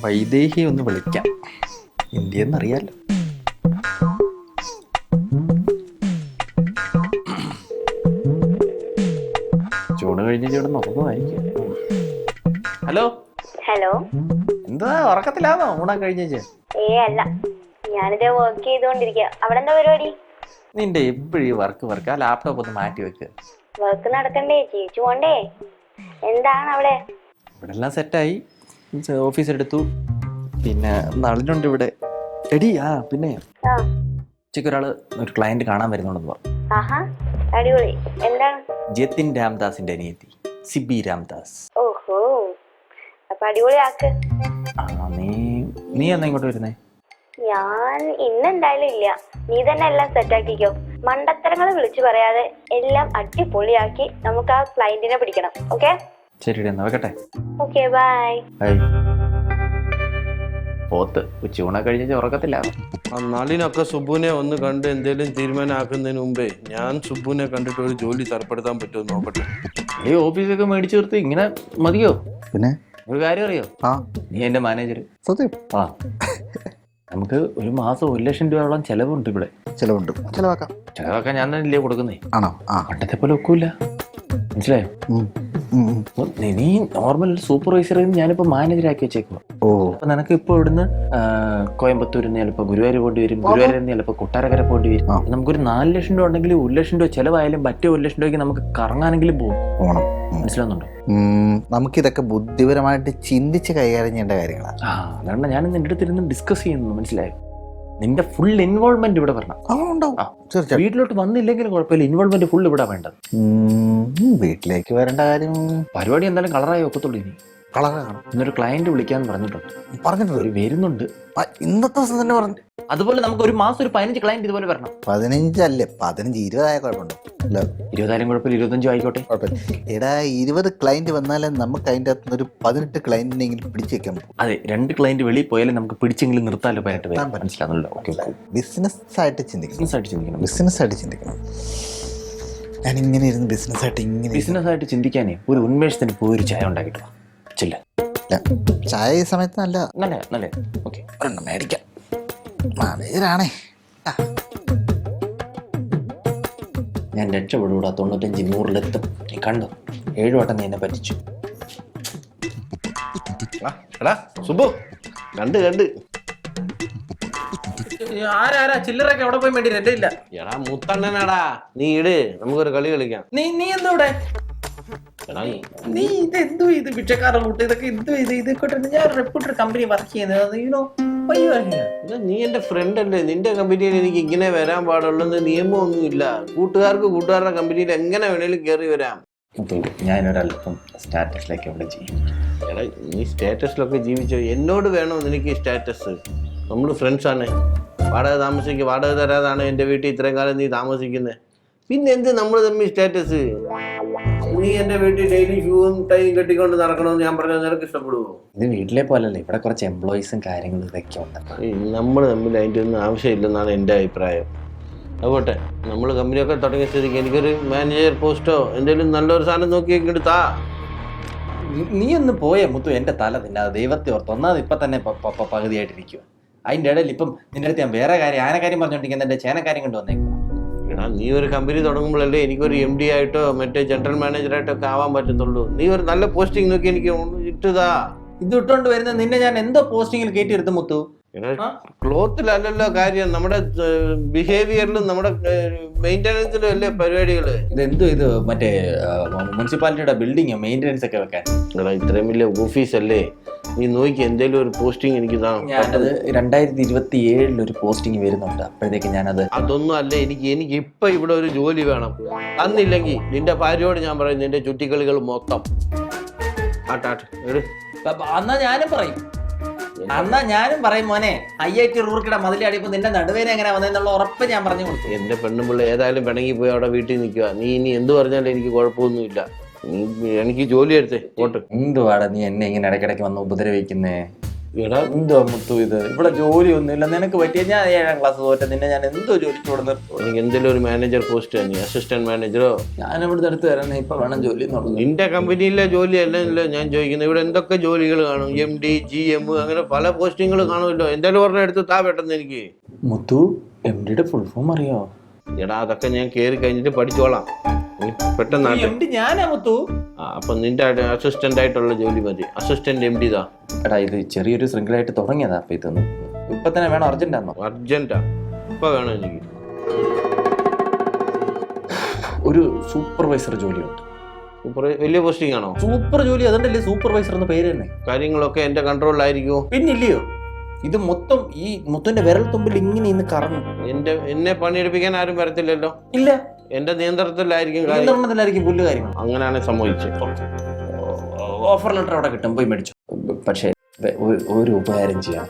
വൈദേഹി ഒന്ന് വിളിക്കാം. ഇന്ത്യന്നറിയാലോ. ചൂട് കഴിഞ്ഞ ചൂട് നോക്കുന്നതായിരിക്കും. ഹലോ ഹലോ, എന്താ ഉറക്കത്തിലാണോ? ഊണാ കഴിഞ്ഞേ? അല്ല, ഞാനിത് വർക്ക് ചെയ്തോണ്ടിരിക്കുക. അവിടെ എന്താ പരിപാടി? നിന്റെ എപ്പോഴും വർക്ക് ആ ലാപ്ടോപ്പ് ഒന്ന് മാറ്റി വെക്ക്. വർക്ക് നടക്കണ്ടേ, ചേച്ചി പോണ്ടേ? എന്താണ് അവിടെ? ഇവിടെ എല്ലാം സെറ്റായി. ഓഫീസ് എടുത്തു. പിന്നെ നളിനുണ്ട് ഇവിടെ. എടി പിന്നെ ഉച്ചയ്ക്ക് ഒരു ക്ലയന്റ് കാണാൻ വരുന്നുണ്ടെന്ന് പറഞ്ഞു. ആഹാ, അടിപൊളി. എന്താണ്? ജതിൻ രാംദാസിന്റെ അനിയത്തി സിബി രാംദാസ്. ഓഹോ, അപ്പൊ അടിപൊളി ആക്ക്. നീ എന്നാ ഇങ്ങോട്ട് വരുന്നേ? ഞാൻ ഇന്നെന്തായാലും ഇല്ല. നീ തന്നെ എല്ലാം സെറ്റാക്കിക്കോ. മണ്ടത്തരങ്ങൾ വിളിച്ചു പറയാതെ എല്ലാം അടിപൊളിയാക്കി നമുക്ക് ആ ക്ലയന്റിനെ പിടിക്കണം. ഓക്കെ? ശരി, എന്നാ വെക്കട്ടെ. Okay, bye. പോത്ത് ഉച്ചയൂണ കഴിഞ്ഞ ഉറക്കത്തില്ല. നളിനൊക്കെ സുബുവിനെ ഒന്ന് കണ്ട് എന്തെങ്കിലും തീരുമാനമാക്കുന്നതിന് മുമ്പേ ഞാൻ സുബുവിനെ കണ്ടിട്ട് ഒരു ജോലി തരപ്പെടുത്താൻ പറ്റുമോ നോക്കട്ടെ. ഈ ഓഫീസൊക്കെ മേടിച്ചു തീർത്ത് ഇങ്ങനെ മതിയോ? പിന്നെ ഒരു കാര്യം അറിയോ? നീ എന്റെ മാനേജർ. സത്യം? നമുക്ക് ഒരു മാസം 1 ലക്ഷം രൂപയോളം ചെലവുണ്ട് ഇവിടെ. ചെലവാക്കാൻ ഞാൻ തന്നെ ഇല്ലേ കൊടുക്കുന്നേ. ആണോ? പണ്ടത്തെ പോലെ ഒക്കൂല, മനസ്സിലായോ? നീ നോർമൽ സൂപ്പർവൈസറിൽ നിന്ന് ഞാനിപ്പോ മാനേജറാക്കി വെച്ചേക്കുവാ. അപ്പൊ നിനക്ക് ഇപ്പൊ ഇവിടുന്ന് കോയമ്പത്തൂരിൽ നിന്ന് ചിലപ്പോ ഗുരുവായൂർ പോണ്ടി വരും, ഗുരുവായൂരിൽ നിന്ന് ചിലപ്പോ കൊട്ടാരക്കര പോണ്ടി വരും. നമുക്കൊരു 4 ലക്ഷം രൂപ ഉണ്ടെങ്കിൽ 1 ലക്ഷം രൂപ ചെലവായാലും മറ്റേ 1 ലക്ഷം രൂപയ്ക്ക് നമുക്ക് കറങ്ങാനെങ്കിലും പോകണം. മനസ്സിലാവുന്നുണ്ടോ? നമുക്കിതൊക്കെ ബുദ്ധിപരമായിട്ട് ചിന്തിച്ച് കൈകാര്യം ചെയ്യേണ്ട കാര്യങ്ങളാണ്. അതുകൊണ്ട് ഞാൻ നിന്റെ അടുത്തിരുന്ന് ഡിസ്കസ് ചെയ്യുന്നു. മനസ്സിലായോ? നിന്റെ ഫുൾ ഇൻവോൾവ്മെന്റ് ഇവിടെ വരണം. വീട്ടിലോട്ട് വന്നില്ലെങ്കിലും കുഴപ്പമില്ല, ഇൻവോൾവ്മെന്റ് ഫുൾ ഇവിടെ വേണ്ടത്. വീട്ടിലേക്ക് വരേണ്ട കാര്യം പരിപാടി എന്തായാലും കളറായി ഒക്കത്തുള്ളൂ. ഇനി കളറാണ്. ഇന്നൊരു ക്ലയന്റ് വിളിക്കാന്ന് പറഞ്ഞിട്ടുണ്ട്. വരുന്നുണ്ട് ഇന്നത്തെ ദിവസം തന്നെ പറഞ്ഞു. അതുപോലെ നമുക്ക് ഒരു മാസം ഒരു 15 ക്ലയന്റ് ഇതുപോലെ വരണം. 15 അല്ലേ, 15 20 ആയ കുഴപ്പമുണ്ടോ? 20,000 കുഴപ്പമില്ല, 25 ആയിക്കോട്ടെ. എടാ, 20 ക്ലയന്റ് വന്നാലേ നമുക്ക് അതിൻ്റെ അകത്ത് ഒരു 18 ക്ലയന്റിനെങ്കിലും പിടിച്ചു വെക്കാൻ പറ്റും. അതെ, 2 ക്ലയന്റ് വെളിയിൽ പോയാലും നമുക്ക് പിടിച്ചെങ്കിലും നിർത്താലോ. 18 പേര്. മനസ്സിലാവുന്നല്ലോ? ബിസിനസ് ആയിട്ട് ചിന്തിക്കണം. ഞാനിങ്ങനെ ഇരുന്ന് ബിസിനസ് ആയിട്ട് ചിന്തിക്കാനേ ഒരു ഉന്മേഷത്തിന് പോയി ഒരു ചായ ഉണ്ടാക്കിട്ടോ. ചില്ല ചായ ഈ സമയത്ത് നല്ല ഓക്കെ, ഒരെണ്ണം മേടിക്കാം. മാനേജറാണേ. ഞാൻ രക്ഷപ്പെടൂടാ. 95 100 നീ കണ്ടോ? 7 വട്ടം നീ എന്നെ പറ്റിച്ചു. സുബു കണ്ട് ആരാ ചില്ലറൊക്കെ അവിടെ പോയി വേണ്ടി എന്റെ ഇല്ല. എടാ മുത്തണ്ണനാടാ, നീ ഇട്, നമുക്കൊരു കളി കളിക്കാം. നീ എന്താ ഇവിടെ? നീ ഇതെന്തോ ഇത് ഭിക്ഷക്കാരുടെ കൂട്ട് ഇതൊക്കെ ഇതൊക്കെ ഞാൻ റെപ്യൂട്ടഡ് കമ്പനി വർക്ക് ചെയ്യുന്നത്. നീ എന്റെ ഫ്രണ്ട് അല്ലേ? നിന്റെ കമ്പനിയിൽ എനിക്ക് ഇങ്ങനെ വരാൻ പാടുള്ളൂ നിയമമൊന്നുമില്ല. കൂട്ടുകാരുടെ കമ്പനിയിൽ എങ്ങനെ വേണേലും കയറി വരാം. ഞാനൊരല്പം സ്റ്റാറ്റസിലേക്ക് ഇവിടെ ചെയ്യും. എടാ, നീ സ്റ്റാറ്റസിലൊക്കെ ജീവിച്ചോ. എന്നോട് വേണോ നിനക്ക് സ്റ്റാറ്റസ്? നമ്മൾ ഫ്രണ്ട്സാണ്. വാടക തരാതാണ് എൻ്റെ വീട്ടിൽ ഇത്രയും കാലം നീ താമസിക്കുന്നത്. പിന്നെ എന്ത് നമ്മൾ തമ്മിൽ സ്റ്റാറ്റസ്? നീ എൻ്റെ വീട്ടിൽ ഡെയിലി ഷൂവും ടൈയും കെട്ടിക്കൊണ്ട് നടക്കണമെന്ന് ഞാൻ പറഞ്ഞാൽ നിനക്ക് ഇഷ്ടപ്പെടുമോ? ഇത് വീട്ടിലെ പോലല്ലേ, ഇവിടെ കുറച്ച് എംപ്ലോയീസും കാര്യങ്ങളും ഇതൊക്കെ ഉണ്ട്. നമ്മൾ തമ്മിൽ അതിൻ്റെ ഒന്നും ആവശ്യമില്ലെന്നാണ് എൻ്റെ അഭിപ്രായം. അതുപോട്ടെ, നമ്മൾ കമ്പനിയൊക്കെ തുടങ്ങിയ സ്ഥിതിക്ക് എനിക്കൊരു മാനേജർ പോസ്റ്റോ എന്തെങ്കിലും നല്ലൊരു സാധനം നോക്കിയൊക്കെ എടുത്താ. നീ ഒന്ന് പോയേ മുത്തു, എൻ്റെ തല തിന്നാതെ. ദൈവത്തെ ഓർത്ത് ഒന്നാമത് ഇപ്പം തന്നെ പകുതിയായിട്ടിരിക്കുക. അതിൻ്റെ ഇടയിൽ ഇപ്പം നിന്റെ അടുത്ത് ഞാൻ വേറെ കാര്യം ആനക്കാര്യം പറഞ്ഞോണ്ടിരിക്കുന്ന എൻ്റെ ചേനക്കാര്യം കൊണ്ട് വന്നേക്കും. എടാ, നീ ഒരു കമ്പനി തുടങ്ങുമ്പോഴല്ലേ എനിക്കൊരു MD ആയിട്ടോ മറ്റേ ജനറൽ മാനേജറായിട്ടോ ഒക്കെ ആവാൻ പറ്റത്തുള്ളൂ. നീ ഒരു നല്ല പോസ്റ്റിംഗ് നോക്കി എനിക്ക് ഇട്ടതാ. ഇത് ഇട്ടോണ്ട് വരുന്ന നിന്നെ ഞാൻ എന്തോ പോസ്റ്റിങ്ങിൽ കയറ്റിയെടുത്ത് മുത്തു. ക്ലോത്തിലല്ലല്ലോ കാര്യം, നമ്മുടെ ബിഹേവിയറിലും നമ്മുടെ മെയിൻ്റനൻസിലും അല്ലേ പരിപാടികള്. ഇതെന്തോ ഇത് മറ്റേ മുനിസിപ്പാലിറ്റിയുടെ ബിൽഡിങ് മെയിൻ്റനൻസ് ഒക്കെ വെക്കാൻ. എടാ, ഇത്രയും വലിയ ഓഫീസല്ലേ, നീ നോക്കി എന്തെങ്കിലും ഒരു പോസ്റ്റിംഗ് എനിക്ക് ഞാനത് 2027 ഒരു പോസ്റ്റിംഗ് വരുന്നുണ്ട്. അപ്പോഴത്തേക്ക് ഞാനത് അതൊന്നും അല്ല, എനിക്ക് ഇപ്പൊ ഇവിടെ ഒരു ജോലി വേണം. അന്നില്ലെങ്കിൽ നിന്റെ ഭാര്യയോട് ഞാൻ പറയും നിന്റെ ചുറ്റിക്കളികൾ മൊത്തം എന്നാ ഞാനും പറയും മോനെ, IIT റൂർക്കിടെ മതിലടിയപ്പോ നിന്റെ നടുവേനെ എങ്ങനെ വന്നെന്നുള്ള ഉറപ്പ് ഞാൻ പറഞ്ഞു കൊടുത്തു. എന്റെ പെണ്ണുമ്പിള്ള ഏതായാലും പിണങ്ങി പോയി അവിടെ വീട്ടിൽ നിൽക്കുക. നീ ഇനി എന്ത് പറഞ്ഞാലും എനിക്ക് കുഴപ്പമൊന്നുമില്ല. നീ എനിക്ക് ജോലി എടുത്തേ പോട്ട്. എന്തുവാടാ നീ എന്നെ ഇങ്ങനെ ഇടയ്ക്കിടയ്ക്ക് വന്ന് ഉപദ്രവിക്കുന്നേ? എടാ എന്തോ മുത്തു ഇത് ഇവിടെ ജോലിയൊന്നുമില്ല, നിനക്ക് പറ്റിയ ഞാൻ 7ാം ക്ലാസ് തോറ്റ നിന്നെ ഞാൻ എന്തോ ജോലിക്ക് ഇവിടെ നിർത്തും. എനിക്ക് എന്തെങ്കിലും ഒരു മാനേജർ പോസ്റ്റ് തന്നെ, അസിസ്റ്റന്റ് മാനേജറോ. ഞാൻ ഇവിടുത്തെ അടുത്ത് തരാൻ ഇപ്പൊ വേണം ജോലി എന്നുള്ളത്. നിന്റെ കമ്പനിയിലെ ജോലി അല്ലല്ലോ ഞാൻ ചോദിക്കുന്നത്. ഇവിടെ എന്തൊക്കെ ജോലികൾ കാണും, MD GM അങ്ങനെ പല പോസ്റ്റിങ്ങൾ കാണുമല്ലോ. എന്തായാലും പറഞ്ഞ എടുത്ത് താ പെട്ടെന്ന് എനിക്ക്. മുത്തു MDയുടെ ഫുൾ ഫോം അറിയോ? എടാ അതൊക്കെ ഞാൻ കയറി കഴിഞ്ഞിട്ട് പഠിച്ചോളാം, പെട്ടെന്ന്. MD ഞാനാ മുത്തു. അപ്പൊ നിന്റെ അസിസ്റ്റന്റ് ആയിട്ടുള്ള ജോലി മതി. അസിസ്റ്റന്റ് MD താ. എടാ ഇത് ചെറിയൊരു ശൃംഖലയായിട്ട് തുടങ്ങിയതാ. അപ്പൊ ഇതൊന്നും ഇപ്പൊ തന്നെ വേണം, അർജന്റാന്നോ? അർജന്റാ, ഇപ്പൊ വേണം എനിക്ക്. ഒരു സൂപ്പർവൈസർ ജോലിയുണ്ട്. വലിയ പോസ്റ്റിംഗ് ആണോ? സൂപ്പർ ജോലി, അതുകൊണ്ടല്ലേ സൂപ്പർവൈസർ എന്ന പേര് തന്നെ. കാര്യങ്ങളൊക്കെ എന്റെ കൺട്രോളിലായിരിക്കുമോ? പിന്നില്ലയോ, ഇത് മൊത്തം ഈ മുത്തുന്റെ വിരൽ തുമ്പിൽ ഇങ്ങനെ ഇന്ന് കറങ്ങും. എന്നെ പണിയെടുപ്പിക്കാൻ ആരും വരത്തില്ലല്ലോ. ഇല്ല, എന്റെ നിയന്ത്രണത്തിലായിരിക്കും. നിയന്ത്രണത്തിലായിരിക്കും പുല്ല് കാര്യങ്ങൾ. അങ്ങനെയാണ് സംഭവിച്ചത്. ഓഫർ ലെറ്റർ അവിടെ കിട്ടും, പോയി മേടിച്ചു. പക്ഷേ ഒരു ഉപകാരം ചെയ്യാം,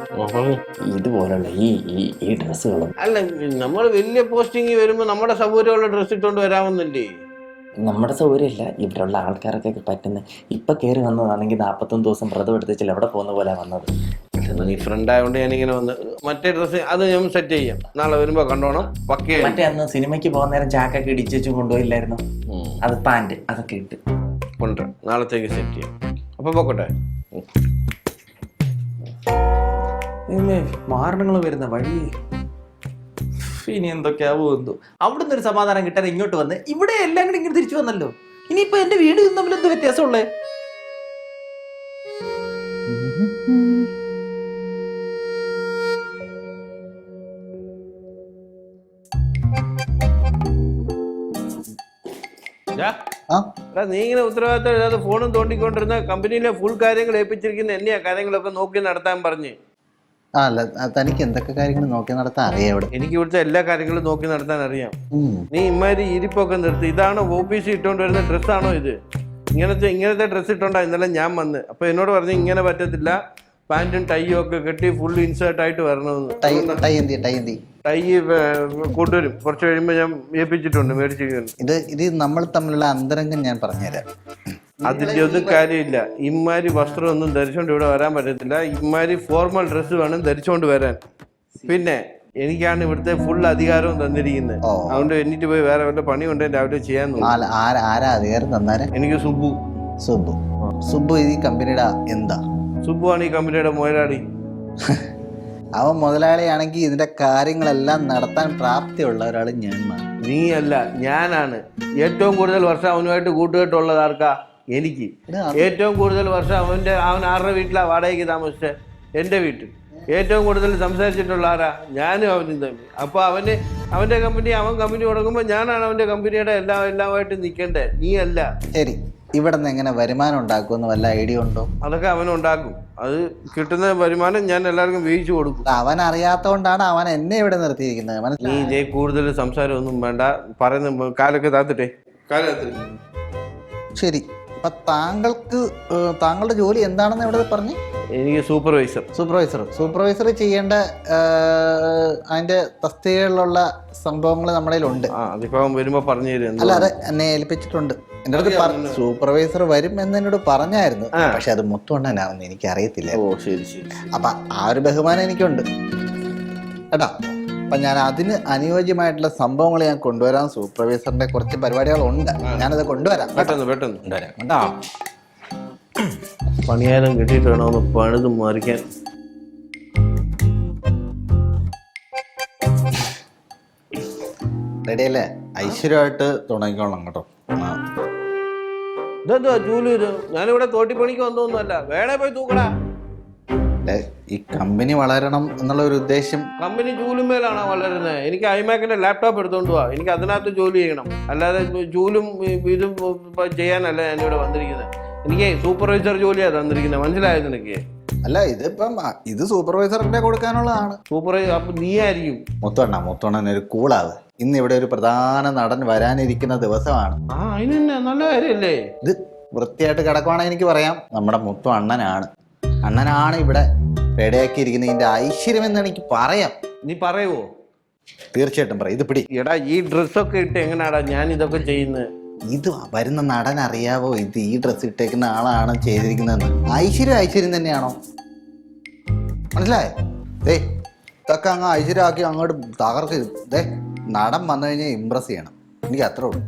ഇതുപോലുള്ള ഈ ഡ്രസ്സുകളും. അല്ല, നമ്മൾ വലിയ പോസ്റ്റിംഗ് വരുമ്പോ നമ്മുടെ സൗകര്യമുള്ള ഡ്രസ്സ് ഇട്ടുകൊണ്ട് വരാമെന്നില്ലേ? നമ്മുടെ സൗകര്യമില്ല, ഇവിടെയുള്ള ആൾക്കാർക്കൊക്കെ പറ്റുന്ന. ഇപ്പൊ കയറി വന്നതാണെങ്കിൽ 41 ദിവസം വ്രതം എടുത്തിച്ചില്ല എവിടെ പോകുന്ന പോലെ വന്നത്. നീ ഫ്രണ്ട് ആയതുകൊണ്ട് ഞാനിങ്ങനെ വന്ന് മറ്റേ ഡ്രസ്സ് അത് ഞാൻ സെറ്റ് ചെയ്യാം. നാളെ വരുമ്പോ കണ്ടോണം. പക്കേ മറ്റേ അന്ന് സിനിമയ്ക്ക് പോകുന്ന നേരം ജാക്കൊക്കെ ഇടിച്ചു കൊണ്ടുപോയില്ലായിരുന്നു, അത് പാന്റ് അതൊക്കെ ഇട്ട് കൊണ്ടുവരാം. നാളത്തേക്ക് സെറ്റ് ചെയ്യാം. അപ്പൊ പൊക്കോട്ടെ. മാരണങ്ങൾ വരുന്ന വഴി ഇനി എന്തൊക്കെയാവോ എന്തോ. അവിടുന്ന് ഒരു സമാധാനം കിട്ടാൻ ഇങ്ങോട്ട് വന്ന് ഇവിടെ എല്ലാം കൂടി ഇങ്ങനെ തിരിച്ചു വന്നല്ലോ. ഇനിയിപ്പോ എന്റെ വീട് തമ്മിൽ എന്ത് വ്യത്യാസമുള്ളേ? നീ ഇങ്ങനെ ഉത്തരവാദിത്തം ഇല്ലാതെ ഫോണും തോണ്ടിക്കൊണ്ടിരുന്ന കമ്പനിയിലെ ഫുൾ കാര്യങ്ങൾ ഏൽപ്പിച്ചിരിക്കുന്ന എന്നെയാ കാര്യങ്ങളൊക്കെ നോക്കി നടത്താൻ പറഞ്ഞ്. അല്ല, തനിക്ക് എന്തൊക്കെ കാര്യങ്ങൾ നോക്കി നടത്താൻ അറിയാം ഇവിടെ? എനിക്ക് ഇവിടുത്തെ എല്ലാ കാര്യങ്ങളും നോക്കി നടത്താൻ അറിയാം. നീ ഇമാതിരി ഇരിപ്പൊക്കെ നിർത്തി. ഇതാണോ ഓഫീസിൽ ഇട്ടുകൊണ്ട് വരുന്ന ഡ്രസ്സാണോ ഇത്? ഇങ്ങനത്തെ ഡ്രസ്സ് ഇട്ടോണ്ടാ ഇന്നലെ ഞാൻ വന്ന്. അപ്പൊ എന്നോട് പറഞ്ഞു ഇങ്ങനെ പറ്റത്തില്ല, പാന്റും ടൈയും ഒക്കെ കെട്ടി ഫുൾ ഇൻസേർട്ട് ആയിട്ട് വരണമെന്ന്. ടൈ കൊണ്ടുവരും, കുറച്ച് കഴിയുമ്പോ ഞാൻ ഏൽപ്പിച്ചിട്ടുണ്ട്, മേടിച്ചിട്ടുണ്ട്. ഇത് നമ്മൾ തമ്മിലുള്ള അന്തരംഗം ഞാൻ പറഞ്ഞുതരാം. അതിന്റെ ഒന്നും കാര്യമില്ല. ഇമ്മാരി വസ്ത്രം ഒന്നും ധരിച്ചോണ്ട് ഇവിടെ വരാൻ പറ്റത്തില്ല. ഇമ്മാരി ഫോർമൽ ഡ്രസ്സ് വേണം ധരിച്ചോണ്ട് വരാൻ. പിന്നെ എനിക്കാണ് ഇവിടുത്തെ ഫുൾ അധികാരവും തന്നിരിക്കുന്നത്. അതുകൊണ്ട് എന്നിട്ട് പോയി വേറെ വല്ല പണി കൊണ്ട് രാവിലെ ചെയ്യാൻ തോന്നുന്നു. ആരാ അധികാരം തന്നാരെ? എനിക്ക് സുബു ഈ കമ്പനിയുടെ എന്താ? സുബു ആണ് ഈ കമ്പനിയുടെ മുതലാളി. അവൻ മുതലാളിയാണെങ്കിൽ ഇതിന്റെ കാര്യങ്ങളെല്ലാം നടത്താൻ പ്രാപ്തിയുള്ള ഒരാൾ ഞാൻ. നീ അല്ല, ഞാനാണ്. ഏറ്റവും കൂടുതൽ വർഷം അവനുമായിട്ട് കൂട്ടുകെട്ടുള്ളത് ആർക്കാ? എനിക്ക്. ഏറ്റവും കൂടുതൽ വർഷം അവൻ ആരുടെ വീട്ടിലാ വാടകയ്ക്ക് താമസിച്ചത്? എൻ്റെ വീട്ടിൽ. ഏറ്റവും കൂടുതൽ സംസാരിച്ചിട്ടുള്ള ആരാ? ഞാനും അവനും തമ്മിൽ. അപ്പോൾ അവൻ്റെ കമ്പനി തുടങ്ങുമ്പോൾ ഞാനാണ് അവൻ്റെ കമ്പനിയുടെ എല്ലാമായിട്ട് നിൽക്കേണ്ടത്, നീ അല്ല. ശരി, ഇവിടെ നിന്ന് എങ്ങനെ വരുമാനം ഉണ്ടാക്കുമെന്ന് വല്ല ഐഡിയ ഉണ്ടോ? അതൊക്കെ അവനുണ്ടാക്കും. അത് കിട്ടുന്ന വരുമാനം ഞാൻ എല്ലാവർക്കും വീഴ്ച കൊടുക്കും. അവൻ അറിയാത്തോണ്ടാണ് അവൻ എന്നെ ഇവിടെ നിർത്തിയിരിക്കുന്നത്. നീ ഇതേ കൂടുതൽ സംസാരം ഒന്നും വേണ്ട. പറയുന്ന കാലൊക്കെ താത്തിട്ടെ. ശരി, അപ്പൊ താങ്കളുടെ ജോലി എന്താണെന്ന് ഇവിടെ പറഞ്ഞു? എനിക്ക് സൂപ്പർവൈസർ ചെയ്യേണ്ട അതിന്റെ തസ്തികകളിലുള്ള സംഭവങ്ങൾ നമ്മുടെ കയ്യിലുണ്ട്. അതിപ്പോ വരുമ്പോ പറഞ്ഞു തരും. അല്ല, അത് എന്നെ ഏൽപ്പിച്ചിട്ടുണ്ട്. എന്റെ അടുത്ത് സൂപ്പർവൈസർ വരും എന്ന് എന്നോട് പറഞ്ഞായിരുന്നു. പക്ഷെ അത് മുത്തുകൊണ്ടാനാവുന്ന എനിക്ക് അറിയത്തില്ല. അപ്പൊ ആ ഒരു ബഹുമാനം എനിക്കുണ്ട് കേട്ടോ. അപ്പൊ ഞാൻ അതിന് അനുയോജ്യമായിട്ടുള്ള സംഭവങ്ങൾ ഞാൻ കൊണ്ടുവരാൻ. സൂപ്പർവൈസറിന്റെ കുറച്ച് പരിപാടികളുണ്ട്, ഞാനത് കൊണ്ടുവരാം. പെട്ടെന്ന് പണിയാരം കിട്ടിയിട്ട് വേണമെന്ന് പണിത് മറിക്കാൻ. റെഡിയല്ലേ? ഐശ്വര്യമായിട്ട് തുടങ്ങിക്കോളാം കേട്ടോ. ഇതെന്താ ജോലി? ഞാനിവിടെ തോട്ടിപ്പണിക്ക് വന്നൊന്നുമല്ല. വേണേ പോയി തൂക്കടാ. ഈ കമ്പനി വളരണം എന്നുള്ള ഒരു ഉദ്ദേശം. കമ്പനി ജൂലുമേലാണോ വളരുന്നത്? എനിക്ക് ഐമാക്കിന്റെ ലാപ്ടോപ്പ് എടുത്തോണ്ട് പോവാ. എനിക്ക് അതിനകത്ത് ജോലി ചെയ്യണം. അല്ലാതെ ജൂലും ഇതും ചെയ്യാനല്ല ഞാനിവിടെ വന്നിരിക്കുന്നത്. എനിക്ക് സൂപ്പർവൈസർ ജോലിയാണ് തന്നിരിക്കുന്നത്, മനസ്സിലായത് നിനക്ക്? അല്ല, ഇത് സൂപ്പർവൈസറിന്റെ കൊടുക്കാനുള്ളതാണ്. സൂപ്പർവൈസർ അപ്പൊ നീ ആയിരിക്കും. മുത്തോണ്ണൻ ഒരു കൂളാവ്. ഇന്ന് ഇവിടെ ഒരു പ്രധാന നടൻ വരാനിരിക്കുന്ന ദിവസമാണ്. അതിന് നല്ല കാര്യല്ലേ? ഇത് വൃത്തിയായിട്ട് കിടക്കുവാണെങ്കിൽ എനിക്ക് പറയാം, നമ്മുടെ മുത്തു അണ്ണനാണ് ഇവിടെ റെഡിയാക്കിയിരിക്കുന്നത്. ഇതിന്റെ ഐശ്വര്യം എന്ന് എനിക്ക് പറയാം. നീ പറയുവോ? തീർച്ചയായിട്ടും പറയാം. ഇത് പിടി. എടാ, ഈ ഡ്രസ്സൊക്കെ ഇട്ട് എങ്ങനെയാടാ ഞാൻ ഇതൊക്കെ ചെയ്യുന്നത്? ഇത് വരുന്ന നടൻ അറിയാവോ? ഇത് ഈ ഡ്രസ്സ് ഇട്ടേക്കുന്ന ആളാണ് ചെയ്തിരിക്കുന്നതെന്ന്. ഐശ്വര്യം തന്നെയാണോ? മനസ്സിലായേ? ദേ ഇതൊക്കെ അങ്ങ് ഐശ്വര്യമാക്കി അങ്ങോട്ട് തകർക്ക്. ദേ നടൻ വന്നു കഴിഞ്ഞാൽ ഇമ്പ്രസ് ചെയ്യണം. എനിക്ക് അത്രേ ഉള്ളൂ.